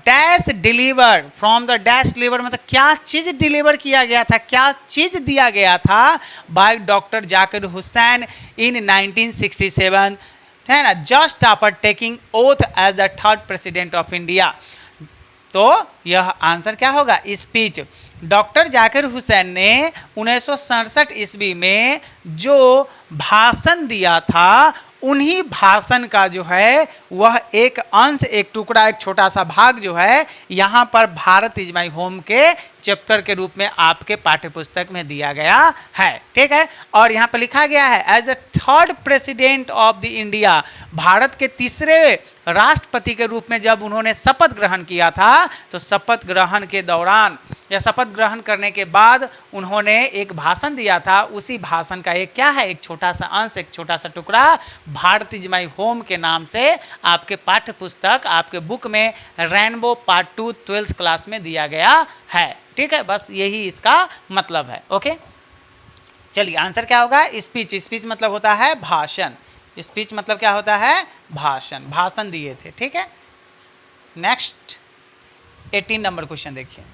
dash deliver, from the dash deliver मतलब क्या चीज डिलीवर किया गया था, क्या चीज दिया गया था by doctor Zakir Hussain in 1967, है ना, just after taking oath as the 3rd president of India. तो यह आंसर क्या होगा, स्पीच। डॉक्टर जाकिर हुसैन ने 1967 ईस्वी में जो भाषण दिया था, उन्हीं भाषण का जो है वह एक अंश, एक टुकड़ा, एक छोटा सा भाग जो है यहाँ पर भारत इज माई होम के चैप्टर के रूप में आपके पाठ्य पुस्तक में दिया गया है, ठीक है। और यहाँ पर लिखा गया है as a 3rd president of the India, भारत के 3रे राष्ट्रपति के रूप में जब उन्होंने शपथ ग्रहण किया था, तो शपथ ग्रहण के दौरान या शपथ ग्रहण करने के बाद उन्होंने एक भाषण दिया था, उसी भाषण का एक क्या है, एक छोटा सा अंश, एक छोटा सा टुकड़ा भारत इज माई होम के नाम से आपके पाठ्य पुस्तक, आपके बुक में रेनबो पार्ट 2 12th क्लास में दिया गया है, ठीक है। बस यही इसका मतलब है, ओके। चलिए, आंसर क्या होगा, स्पीच। स्पीच मतलब होता है भाषण, स्पीच मतलब क्या होता है, भाषण, भाषण दिए थे, ठीक है। नेक्स्ट 18 नंबर क्वेश्चन देखिए।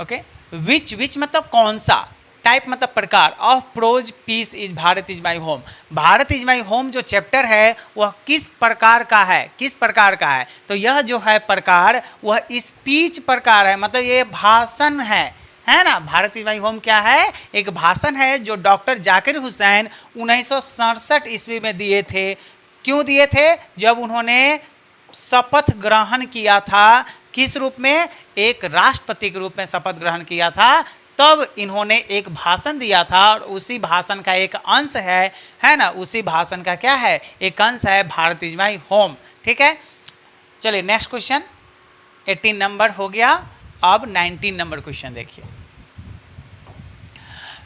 ओके, विच मतलब कौन सा, टाइप मतलब प्रकार, of prose piece is Bharat is my home, Bharat is my home जो चैप्टर है वह किस प्रकार का है, किस प्रकार का है, तो यह जो है प्रकार वह स्पीच प्रकार है, मतलब ये भाषण है ना। भारत इज माई होम क्या है, एक भाषण है जो डॉक्टर जाकिर हुसैन 1967 ईस्वी में दिए थे। क्यों दिए थे, जब उन्होंने शपथ ग्रहण किया था, किस रूप में, एक राष्ट्रपति के रूप में शपथ ग्रहण किया था, तब इन्होंने एक भाषण दिया था और उसी भाषण का एक अंश है ना, उसी भाषण का क्या है, एक अंश है भारत इज माई होम, ठीक है। चलिए, नेक्स्ट क्वेश्चन 18 नंबर हो गया। अब 19 नंबर क्वेश्चन देखिए।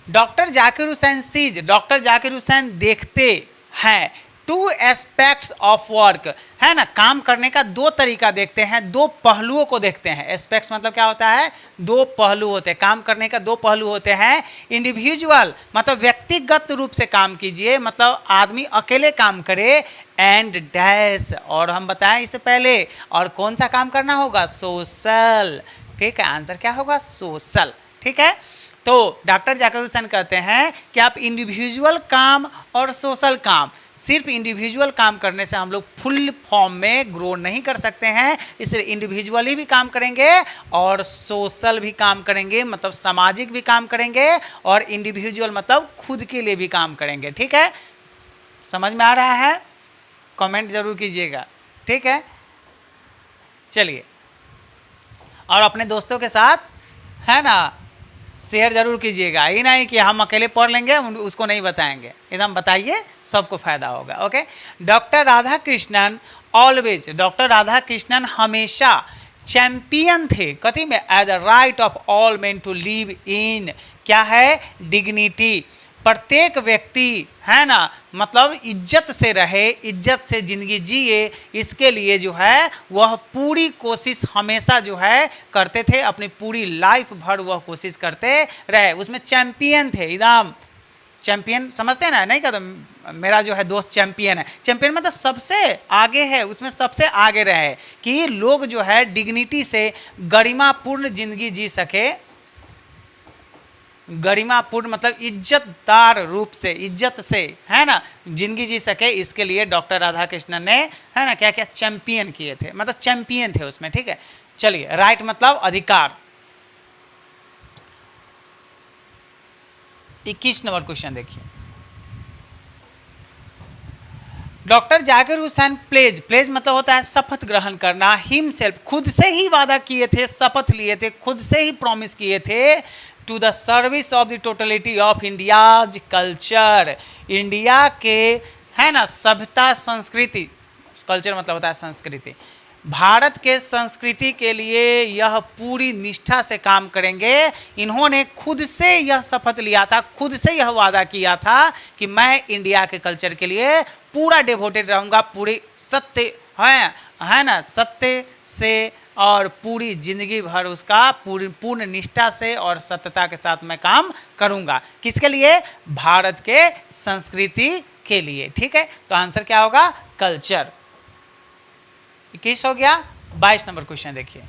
Doctor Zakir Hussain sees, doctor Zakir Hussain देखते हैं, टू एस्पेक्ट्स ऑफ वर्क, है ना, काम करने का दो तरीका देखते हैं, दो पहलुओं को देखते हैं। एस्पेक्ट्स मतलब क्या होता है, दो पहलू होते हैं, काम करने का दो पहलू होते हैं। इंडिविजुअल मतलब व्यक्तिगत रूप से काम कीजिए, मतलब आदमी अकेले काम करे, एंड डैश, और हम बताएं इससे पहले, और कौन सा काम करना होगा, सोशल। ठीक है, आंसर क्या होगा, सोशल। ठीक है, तो डॉक्टर जाकिर हुसैन कहते हैं कि आप इंडिविजुअल काम और सोशल काम, सिर्फ इंडिविजुअल काम करने से हम लोग फुल फॉर्म में ग्रो नहीं कर सकते हैं, इसलिए इंडिविजुअली भी काम करेंगे और सोशल भी काम करेंगे, मतलब सामाजिक भी काम करेंगे, और इंडिविजुअल मतलब खुद के लिए भी काम करेंगे। ठीक है, समझ में आ रहा है, कमेंट जरूर कीजिएगा। ठीक है, चलिए, और अपने दोस्तों के साथ, है ना, शेयर जरूर कीजिएगा, ये नहीं कि हम अकेले पढ़ लेंगे उसको नहीं बताएंगे, एकदम बताइए, सबको फायदा होगा। Okay, doctor Radha Krishnan always, doctor Radha Krishnan हमेशा चैंपियन थे कथी में, as a right of all men to live in, क्या है, डिग्निटी, प्रत्येक व्यक्ति, है ना, मतलब इज्जत से रहे, इज्जत से ज़िंदगी जिए, इसके लिए जो है वह पूरी कोशिश हमेशा जो है करते थे, अपनी पूरी लाइफ भर वह कोशिश करते रहे। उसमें चैंपियन थे, एकदम चैंपियन, समझते हैं ना, नहीं कहते मेरा जो है दोस्त चैंपियन है, चैंपियन मतलब सबसे आगे है, उसमें सबसे आगे रहे कि लोग जो है डिग्निटी से गरिमापूर्ण जिंदगी जी सके, गरिमापूर्ण मतलब इज्जतदार रूप से, इज्जत से, है ना, जिंदगी जी सके, इसके लिए डॉक्टर राधा कृष्णन ने, है ना, क्या क्या चैंपियन किए थे, मतलब चैंपियन थे उसमें। ठीक है, चलिए, राइट मतलब अधिकार। 21 नंबर क्वेश्चन देखिए, doctor Zakir Hussain pledge, pledge मतलब होता है शपथ ग्रहण करना, हिमसेल्फ खुद से ही वादा किए थे, शपथ लिए थे, खुद से ही प्रॉमिस किए थे, to the service of the totality of India's culture, India के, है ना, सभ्यता संस्कृति, कल्चर मतलब होता है संस्कृति, भारत के संस्कृति के लिए यह पूरी निष्ठा से काम करेंगे। इन्होंने खुद से यह शपथ लिया था, खुद से यह वादा किया था कि मैं इंडिया के कल्चर के लिए पूरा डिवोटेड रहूँगा, पूरी सत्य, है ना, सत्य से और पूरी जिंदगी भर उसका पूर्ण निष्ठा से और सत्यता के साथ मैं काम करूँगा। किसके लिए, भारत के संस्कृति के लिए। ठीक है, तो आंसर क्या होगा, कल्चर। 21 हो गया। 22 नंबर क्वेश्चन देखिए,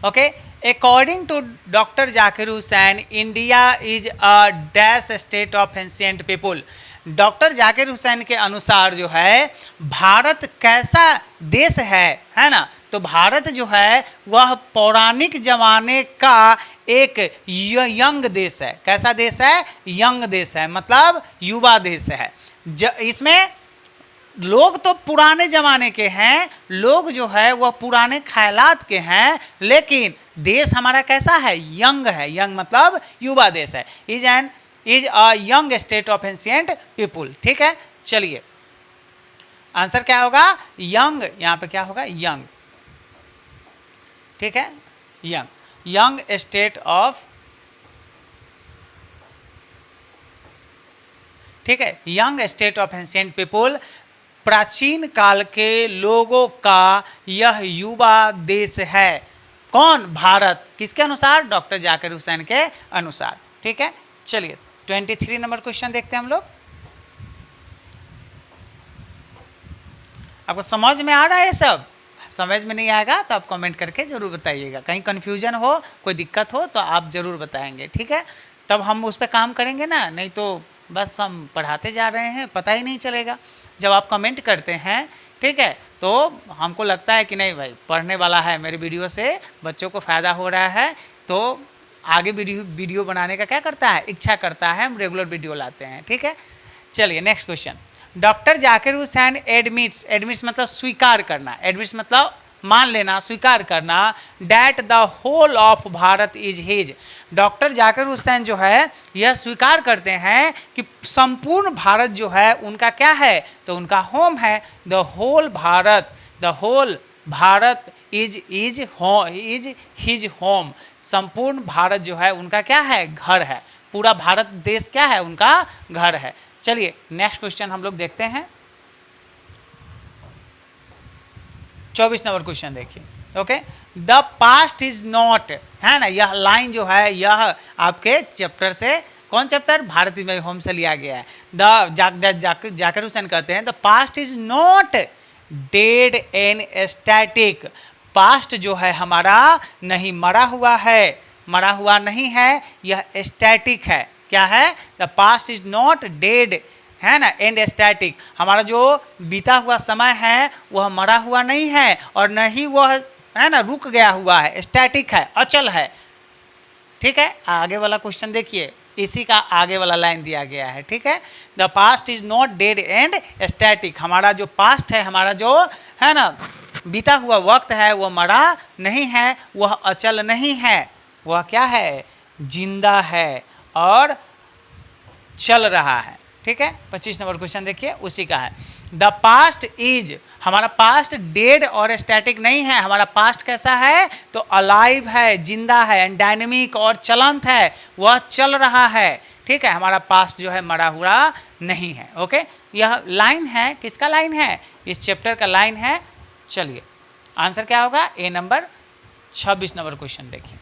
okay, according to doctor Zakir Hussain, India is a dash state of ancient people, doctor Zakir Hussain के अनुसार जो है भारत कैसा देश है ना, तो भारत जो है वह पौराणिक जमाने का एक यंग देश है। कैसा देश है, यंग देश है, मतलब युवा देश है। इसमें लोग तो पुराने जमाने के हैं, लोग जो है वह पुराने ख्यालात के हैं, लेकिन देश हमारा कैसा है, यंग है, यंग मतलब युवा देश है, is a young state of ancient people. ठीक है, चलिए, आंसर क्या होगा, यंग, यहाँ पे क्या होगा, यंग। ठीक है, यंग, यंग स्टेट ऑफ, ठीक है, young state of ancient people, प्राचीन काल के लोगों का यह युवा देश है। कौन, भारत, किसके अनुसार, डॉक्टर जाकिर हुसैन के अनुसार। ठीक है, चलिए 23 नंबर क्वेश्चन देखते हैं हम लोग। आपको समझ में आ रहा है ये सब? समझ में नहीं आएगा तो आप कमेंट करके ज़रूर बताइएगा, कहीं कन्फ्यूजन हो, कोई दिक्कत हो तो आप ज़रूर बताएंगे। ठीक है, तब हम उस पर काम करेंगे ना, नहीं तो बस हम पढ़ाते जा रहे हैं, पता ही नहीं चलेगा। जब आप कमेंट करते हैं, ठीक है, तो हमको लगता है कि नहीं भाई पढ़ने वाला है, मेरे वीडियो से बच्चों को फ़ायदा हो रहा है, तो आगे वीडियो बनाने का क्या करता है, इच्छा करता है, हम रेगुलर वीडियो लाते हैं। ठीक है, चलिए next question, doctor Zakir Hussain admits, admits मतलब स्वीकार करना, एडमिट्स मतलब मान लेना, स्वीकार करना, that the whole of Bharat is his, doctor Zakir Hussain जो है यह स्वीकार करते हैं कि संपूर्ण भारत जो है उनका क्या है, तो उनका होम है। The whole Bharat is his home. संपूर्ण भारत जो है उनका क्या है, घर है। पूरा भारत देश क्या है, उनका घर है। चलिए नेक्स्ट क्वेश्चन हम लोग देखते हैं। 24 नंबर क्वेश्चन देखिए। Okay, the past is not, है ना, यह लाइन जो है यह आपके चैप्टर से, कौन चैप्टर, भारत में होम से लिया गया है। जाकिर हुसैन कहते हैं the past is not dead and static. Past जो है हमारा नहीं मरा हुआ है, मरा हुआ नहीं है, यह स्टैटिक है। क्या है, the past is not dead, है ना, एंड स्टैटिक। हमारा जो बीता हुआ समय है वह मरा हुआ नहीं है और न ही वह, है ना, रुक गया हुआ है, स्टैटिक है, अचल है। ठीक है, आगे वाला क्वेश्चन देखिए, इसी का आगे वाला लाइन दिया गया है। ठीक है, the past is not dead and static. हमारा जो पास्ट है, हमारा जो, है ना, बीता हुआ वक्त है वह मरा नहीं है, वह अचल नहीं है, वह क्या है, जिंदा है और चल रहा है। ठीक है, 25 नंबर क्वेश्चन देखिए, उसी का है। द पास्ट इज, हमारा पास्ट डेड और स्टैटिक नहीं है, हमारा पास्ट कैसा है, तो अलाइव है, जिंदा है, एंड डायनेमिक और चलंत है, वह चल रहा है। ठीक है, हमारा पास्ट जो है मरा हुआ नहीं है। ओके, यह लाइन है, किसका लाइन है, इस चैप्टर का लाइन है। चलिए आंसर क्या होगा, ए नंबर। 26 नंबर क्वेश्चन देखिए।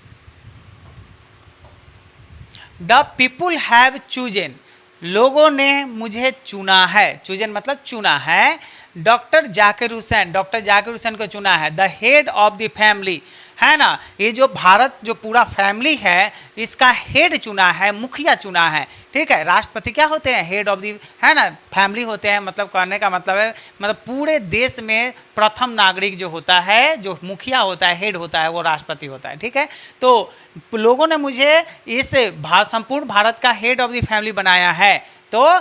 द पीपुल हैव चूजन, लोगों ने मुझे चुना है, चूजन मतलब चुना है, डॉक्टर जाकिर हुसैन, डॉक्टर जाकिर हुसैन को चुना है, the head of the family, है ना, ये जो भारत जो पूरा फैमिली है इसका हेड चुना है, मुखिया चुना है। ठीक है, राष्ट्रपति क्या होते हैं, हेड ऑफ द, है ना, फैमिली होते हैं। मतलब कहने का मतलब है, मतलब पूरे देश में प्रथम नागरिक जो होता है, जो मुखिया होता है, हेड होता है, वो राष्ट्रपति होता है। ठीक है, तो लोगों ने मुझे इस संपूर्ण भारत का हेड ऑफ द फैमिली बनाया है। तो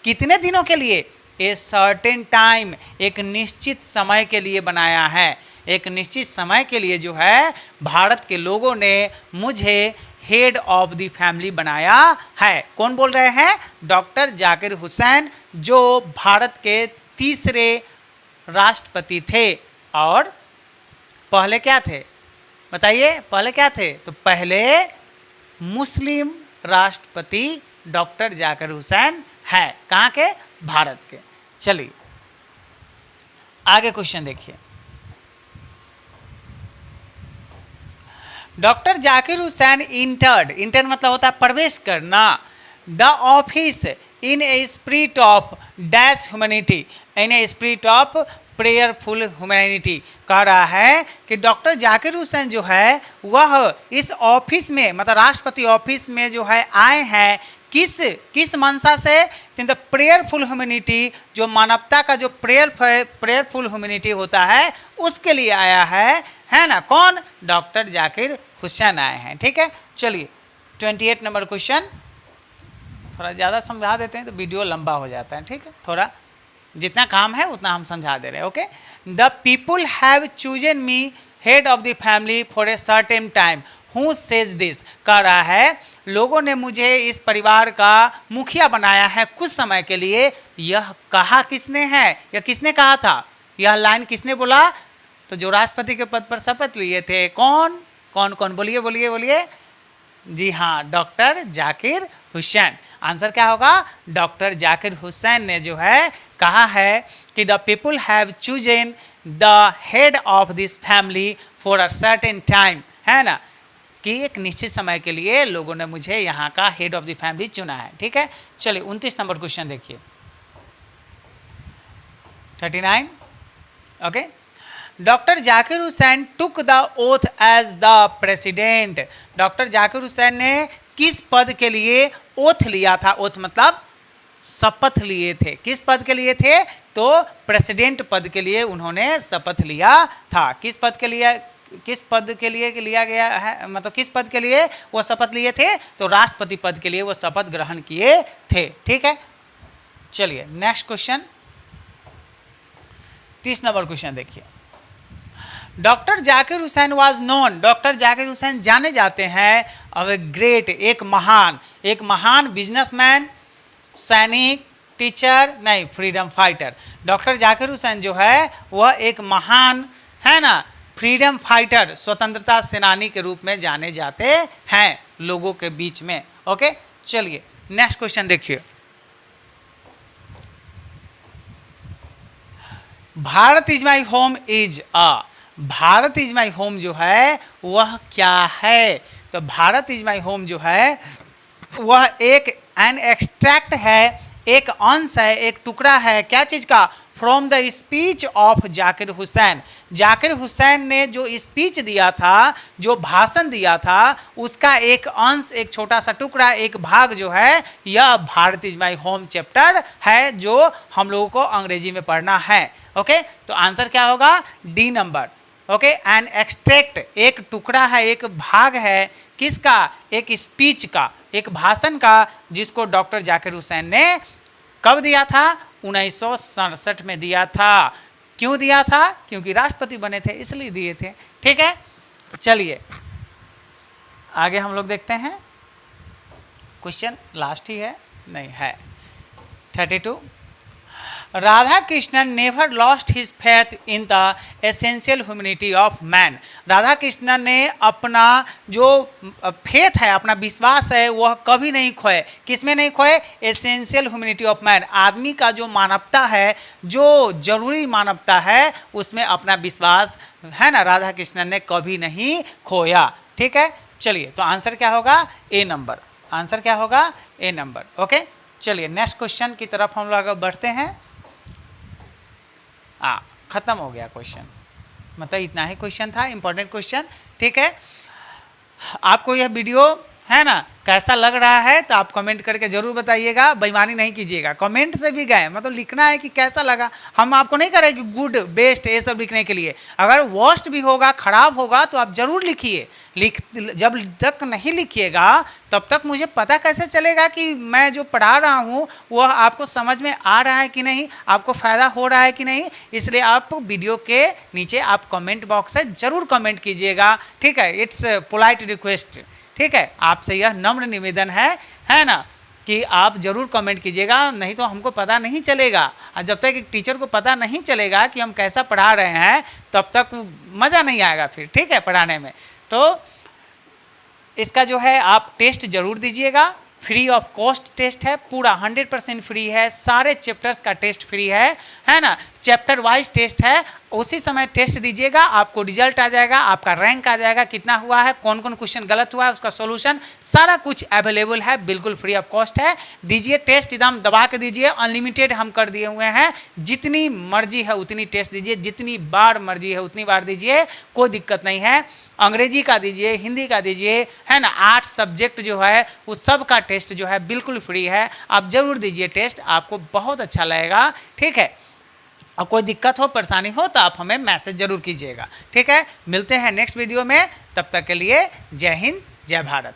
कितने दिनों के लिए, ए सर्टेन टाइम, एक निश्चित समय के लिए बनाया है। एक निश्चित समय के लिए जो है भारत के लोगों ने मुझे हेड ऑफ द फैमिली बनाया है। कौन बोल रहे हैं, डॉक्टर जाकिर हुसैन, जो भारत के तीसरे राष्ट्रपति थे। और पहले क्या थे, बताइए, पहले क्या थे, तो पहले मुस्लिम राष्ट्रपति डॉक्टर जाकिर हुसैन है। कहाँ के, भारत के। चलिए आगे क्वेश्चन देखिए। डॉक्टर जाकिर हुसैन इंटर मतलब होता है प्रवेश करना, the office in a spirit of dash humanity, in a spirit of prayerful humanity. कह रहा है कि डॉक्टर जाकिर हुसैन जो है वह इस ऑफिस में, मतलब राष्ट्रपति ऑफिस में जो है आए हैं, किस मंशा से, द प्रेयरफुल ह्यूमैनिटी, जो मानवता का जो प्रेयरफुल ह्यूमैनिटी होता है उसके लिए आया है ना। कौन, डॉक्टर जाकिर हुसैन आए हैं। ठीक है, चलिए 28 नंबर क्वेश्चन, थोड़ा ज़्यादा समझा देते हैं तो वीडियो लंबा हो जाता है। ठीक है, थोड़ा जितना काम है उतना हम समझा दे रहे हैं। Okay, the people have chosen me head of the family for a certain time, who says this. कह रहा है लोगों ने मुझे इस परिवार का मुखिया बनाया है कुछ समय के लिए। यह कहा किसने है, या किसने कहा था, यह लाइन किसने बोला, तो जो राष्ट्रपति के पद पर शपथ लिए थे, कौन कौन कौन, बोलिए बोलिए बोलिए, जी हाँ, डॉक्टर जाकिर हुसैन। आंसर क्या होगा, डॉक्टर जाकिर हुसैन ने जो है कहा है कि the people have chosen the head of this family for a certain time, है ना, कि एक निश्चित समय के लिए लोगों ने मुझे यहाँ का हेड ऑफ द फैमिली चुना है। ठीक है, चलिए 29 नंबर क्वेश्चन देखिए। 39। Okay, doctor Zakir Hussain took the oath as the president. डॉक्टर जाकिर हुसैन ने किस पद के लिए ओथ लिया था, ओथ मतलब शपथ लिए थे, किस पद के लिए थे, तो प्रेसिडेंट पद के लिए उन्होंने शपथ लिया था। किस पद के लिए लिया गया है, मतलब किस पद के लिए वो शपथ लिए थे, तो राष्ट्रपति पद के लिए वो शपथ ग्रहण किए थे। ठीक है, चलिए नेक्स्ट क्वेश्चन 30 नंबर क्वेश्चन देखिए। Doctor Zakir Hussain was known, doctor Zakir Hussain जाने जाते हैं अब ग्रेट, एक महान बिजनेसमैन, सैनिक, टीचर, नहीं, freedom fighter. Doctor Zakir Hussain जो है वह एक महान, है ना, फ्रीडम फाइटर, स्वतंत्रता सेनानी के रूप में जाने जाते हैं लोगों के बीच में। ओके, चलिए नेक्स्ट क्वेश्चन देखिए। Bharat is my home is a, Bharat is my home जो है वह क्या है? तो भारत इज माई होम जो है वह एक एन एक्सट्रैक्ट है, एक अंश है, एक टुकड़ा है, क्या चीज़ का? From the speech of Zakir Hussain. Zakir हुसैन ने जो स्पीच दिया था, जो भाषण दिया था, उसका एक अंश, एक छोटा सा टुकड़ा, एक भाग जो है यह Bharat is my home chapter है, जो हम लोगों को अंग्रेजी में पढ़ना है। ओके, तो आंसर क्या होगा? D number. Okay, an extract एक टुकड़ा है, एक भाग है, किसका? एक स्पीच का, एक भाषण का, जिसको डॉक्टर जाकिर हुसैन ने कब दिया था? 1967 में दिया था। क्यों दिया था? क्योंकि राष्ट्रपति बने थे इसलिए दिए थे। ठीक है, चलिए आगे हम लोग देखते हैं। क्वेश्चन लास्ट ही है, नहीं है 32। Radha Krishnan never lost his faith in the essential humanity of man. Radha Krishnan ने अपना जो फेथ है, अपना विश्वास है, वह कभी नहीं खोए। किस में नहीं खोए? एसेंशियल ह्यूमैनिटी ऑफ मैन, आदमी का जो मानवता है, जो जरूरी मानवता है, उसमें अपना विश्वास है ना, राधा कृष्णन ने कभी नहीं खोया। ठीक है, चलिए तो आंसर क्या होगा? A number. आंसर क्या होगा? A number. ओके, चलिए नेक्स्ट क्वेश्चन की तरफ हम लोग बढ़ते हैं। खत्म हो गया क्वेश्चन, मतलब इतना ही क्वेश्चन था, इंपॉर्टेंट क्वेश्चन। ठीक है, आपको यह वीडियो है ना कैसा लग रहा है तो आप कमेंट करके जरूर बताइएगा, बेईमानी नहीं कीजिएगा। कमेंट से भी गए, मतलब लिखना है कि कैसा लगा। हम आपको नहीं करें कि गुड बेस्ट ये सब लिखने के लिए, अगर वर्स्ट भी होगा, खराब होगा तो आप जरूर लिखिए। जब तक नहीं लिखिएगा तब तक मुझे पता कैसे चलेगा कि मैं जो पढ़ा रहा हूँ वह आपको समझ में आ रहा है कि नहीं, आपको फ़ायदा हो रहा है कि नहीं। इसलिए आप वीडियो के नीचे आप कमेंट बॉक्स है ज़रूर कमेंट कीजिएगा। ठीक है, इट्स पोलाइट रिक्वेस्ट। ठीक है, आपसे यह नम्र निवेदन है ना, कि आप ज़रूर कमेंट कीजिएगा, नहीं तो हमको पता नहीं चलेगा। और जब तक एक टीचर को पता नहीं चलेगा कि हम कैसा पढ़ा रहे हैं तब तक मज़ा नहीं आएगा फिर। ठीक है, पढ़ाने में। तो इसका जो है आप टेस्ट ज़रूर दीजिएगा, फ्री ऑफ कॉस्ट टेस्ट है, पूरा 100% फ्री है, सारे चैप्टर्स का टेस्ट फ्री है ना, चैप्टर वाइज टेस्ट है। उसी समय टेस्ट दीजिएगा, आपको रिजल्ट आ जाएगा, आपका रैंक आ जाएगा, कितना हुआ है, कौन कौन क्वेश्चन गलत हुआ है, उसका सॉल्यूशन सारा कुछ अवेलेबल है, बिल्कुल फ्री ऑफ कॉस्ट है। दीजिए टेस्ट, एकदम दबा के दीजिए, अनलिमिटेड हम कर दिए हुए हैं। जितनी मर्जी है उतनी टेस्ट दीजिए, जितनी बार मर्जी है उतनी बार दीजिए, कोई दिक्कत नहीं है। अंग्रेजी का दीजिए, हिंदी का दीजिए, है ना, 8 सब्जेक्ट जो है उस सब का टेस्ट जो है बिल्कुल फ्री है। आप जरूर दीजिए टेस्ट, आपको बहुत अच्छा लगेगा। ठीक है, और कोई दिक्कत हो, परेशानी हो तो आप हमें मैसेज जरूर कीजिएगा। ठीक है, मिलते हैं नेक्स्ट वीडियो में, तब तक के लिए जय हिंद, जय भारत।